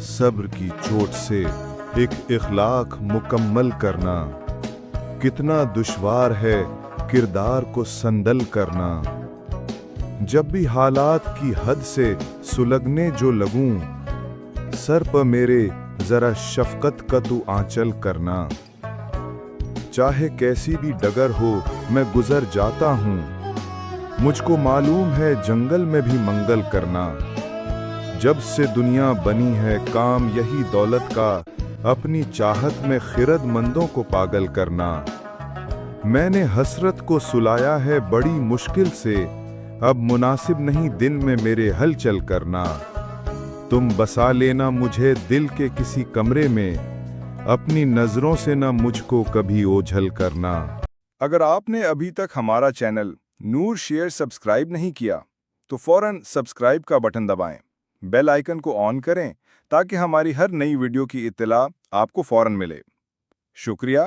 صبر کی چوٹ سے ایک اخلاق مکمل کرنا، کتنا دشوار ہے کردار کو سندل کرنا۔ جب بھی حالات کی حد سے سلگنے جو لگوں، سر پہ میرے ذرا شفقت کا تو آنچل کرنا۔ چاہے کیسی بھی ڈگر ہو میں گزر جاتا ہوں، مجھ کو معلوم ہے جنگل میں بھی منگل کرنا۔ جب سے دنیا بنی ہے کام یہی دولت کا، اپنی چاہت میں خرد مندوں کو پاگل کرنا۔ میں نے حسرت کو سلایا ہے بڑی مشکل سے، اب مناسب نہیں دن میں میرے ہلچل کرنا۔ تم بسا لینا مجھے دل کے کسی کمرے میں، اپنی نظروں سے نہ مجھ کو کبھی اوجھل کرنا۔ اگر آپ نے ابھی تک ہمارا چینل نور شیئر سبسکرائب نہیں کیا تو فوراً سبسکرائب کا بٹن دبائیں، بیل آئیکن کو آن کریں تاکہ ہماری ہر نئی ویڈیو کی اطلاع آپ کو فوراً ملے۔ شکریہ۔